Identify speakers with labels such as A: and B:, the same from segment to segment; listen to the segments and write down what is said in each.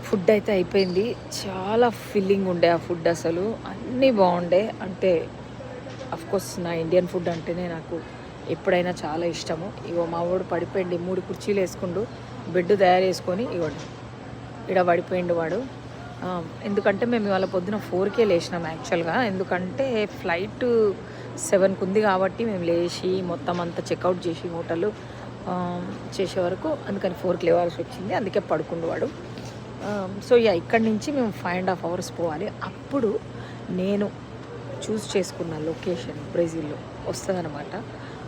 A: Food అయితే అయిపోయింది. చాలా ఫిల్లింగ్ ఉండే ఆ ఫుడ్, అసలు అన్నీ బాగుండే. అంటే అఫ్కోర్స్ నా ఇండియన్ ఫుడ్ అంటేనే నాకు ఎప్పుడైనా చాలా ఇష్టము. ఇగో మా వాడు పడిపోయింది, 3 కుర్చీలు వేసుకుండు బెడ్ తయారు చేసుకొని, ఇవ్వండి ఇక్కడ పడిపోయిండు వాడు. ఎందుకంటే మేము ఇవాళ పొద్దున 4కే లేచినాం యాక్చువల్గా. ఎందుకంటే ఫ్లైట్ 7కు ఉంది కాబట్టి మేము లేచి మొత్తం అంతా చెక్అవుట్ చేసి హోటల్ చేసే వరకు, అందుకని 4కి లేవాల్సి వచ్చింది. అందుకే పడుకుండు వాడు. సో ఇక్కడి నుంచి మేము 5.5 hours పోవాలి. అప్పుడు నేను చూస్ చేసుకున్న లొకేషన్ బ్రెజిల్లో వస్తుందన్నమాట.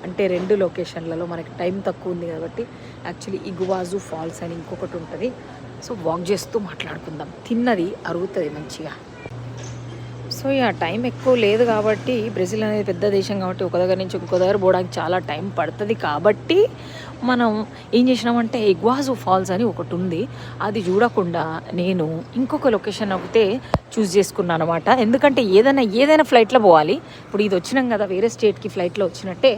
A: అంటే 2 లొకేషన్లలో మనకి టైం తక్కువ ఉంది కాబట్టి యాక్చువల్లీ ఇగువాజు ఫాల్స్ అని ఇంకొకటి ఉంటుంది. సో వాక్ చేస్తూ మాట్లాడుకుందాం, తిన్నది అరుగుతుంది మంచిగా. సో టైం ఎక్కువ లేదు కాబట్టి, బ్రెజిల్ అనేది పెద్ద దేశం కాబట్టి ఒక దగ్గర నుంచి ఇంకో దగ్గర పోవడానికి చాలా టైం పడుతుంది. కాబట్టి మనం ఏం చేసినామంటే ఇగ్వాజు ఫాల్స్ అని ఒకటి ఉంది, అది చూడకుండా నేను ఇంకొక లొకేషన్ ఒకటే చూస్ చేసుకున్నాను అనమాట. ఎందుకంటే ఏదైనా ఫ్లైట్లో పోవాలి. ఇప్పుడు ఇది వచ్చినాం కదా, వేరే స్టేట్కి ఫ్లైట్లో వచ్చినట్టే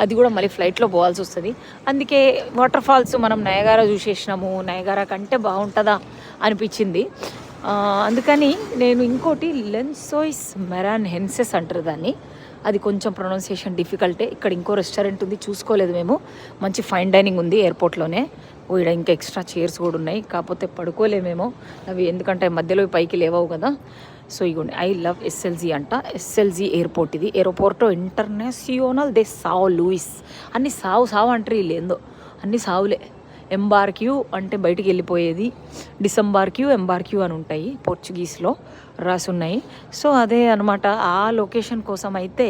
A: అది కూడా మళ్ళీ ఫ్లైట్లో పోవాల్సి వస్తుంది. అందుకే వాటర్ ఫాల్స్ మనం నయగారా చూసేసినాము, నయగారా కంటే బాగుంటుందా అనిపించింది. అందుకని నేను ఇంకోటి లెన్సోయిస్ మెరాన్హెన్సెస్ అంటారు దాన్ని. అది కొంచెం ప్రొనౌన్సియేషన్ డిఫికల్టే. ఇక్కడ ఇంకో రెస్టారెంట్ ఉంది, చూసుకోలేదు మేము. మంచి ఫైన్ డైనింగ్ ఉంది ఎయిర్పోర్ట్లోనే. ఇక్కడ ఇంకా ఎక్స్ట్రా చైర్స్ కూడా ఉన్నాయి, కాకపోతే పడుకోలేమేమో అవి, ఎందుకంటే మధ్యలో పైకి లేవవు కదా. సో ఇగోండి, ఐ లవ్ ఎస్ఎల్జీ అంట. ఎస్ఎల్జీ ఎయిర్పోర్ట్ ఇది, ఏరోపోర్టో ఇంటర్నేషనల్ దే సావ్ లూయిస్. అన్ని సావు అంటారు వీళ్ళు, ఏందో అన్ని సావులే. ఎంబార్క్యూ అంటే బయటికి వెళ్ళిపోయేది, డిసెంబార్క్యూ ఎంబార్క్యూ అని ఉంటాయి, పోర్చుగీస్లో రాసి ఉన్నాయి. సో అదే అనమాట. ఆ లొకేషన్ కోసం అయితే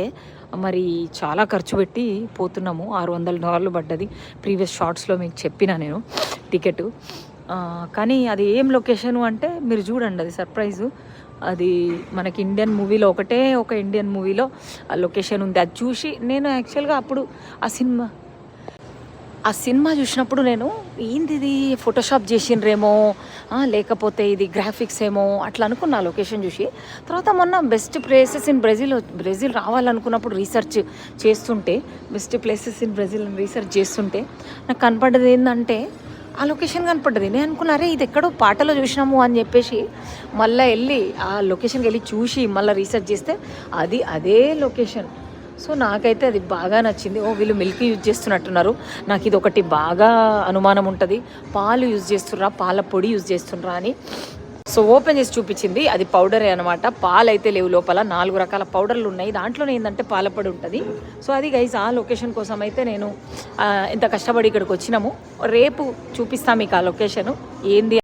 A: మరి చాలా ఖర్చు పెట్టి పోతున్నాము. $600 పడ్డది. ప్రీవియస్ షార్ట్స్లో మీకు చెప్పిన నేను టికెట్. కానీ అది ఏం లొకేషను అంటే మీరు చూడండి, అది సర్ప్రైజు. అది మనకి ఇండియన్ మూవీలో ఒక ఇండియన్ మూవీలో ఆ లొకేషన్ ఉంది. అది చూసి నేను యాక్చువల్గా అప్పుడు ఆ సినిమా చూసినప్పుడు నేను ఏంది ఇది ఫోటోషాప్ చేసిండ్రేమో, లేకపోతే ఇది గ్రాఫిక్స్ ఏమో అట్లా అనుకున్నా లొకేషన్ చూసి. తర్వాత మొన్న బెస్ట్ ప్లేసెస్ ఇన్ బ్రెజిల్ రావాలనుకున్నప్పుడు రీసెర్చ్ చేస్తుంటే, best places in Brazil research చేస్తుంటే నాకు కనపడ్డది ఏంటంటే ఆ లొకేషన్ కనపడ్డది. నేను అనుకున్నారే ఇది ఎక్కడో పాటలో చూసినాము అని చెప్పేసి మళ్ళీ వెళ్ళి ఆ లొకేషన్కి వెళ్ళి చూసి మళ్ళీ రీసెర్చ్ చేస్తే అది అదే లొకేషన్. సో నాకైతే అది బాగా నచ్చింది. వీళ్ళు మిల్క్ యూజ్ చేస్తున్నట్టున్నారు. నాకు ఇది ఒకటి బాగా అనుమానం ఉంటుంది, పాలు యూజ్ చేస్తుర్రా, పాల పొడి యూజ్ చేస్తుండ్రా అని. సో ఓపెన్ చేసి చూపించింది, అది పౌడరే అనమాట. పాలు అయితే లేవు లోపల, 4 రకాల పౌడర్లు ఉన్నాయి. దాంట్లోనే ఏంటంటే పాలపొడి ఉంటుంది. సో అది గైస్, ఆ లొకేషన్ కోసం అయితే నేను ఇంత కష్టపడి ఇక్కడికి వచ్చినాము. రేపు చూపిస్తాను మీకు ఆ లొకేషను ఏంది.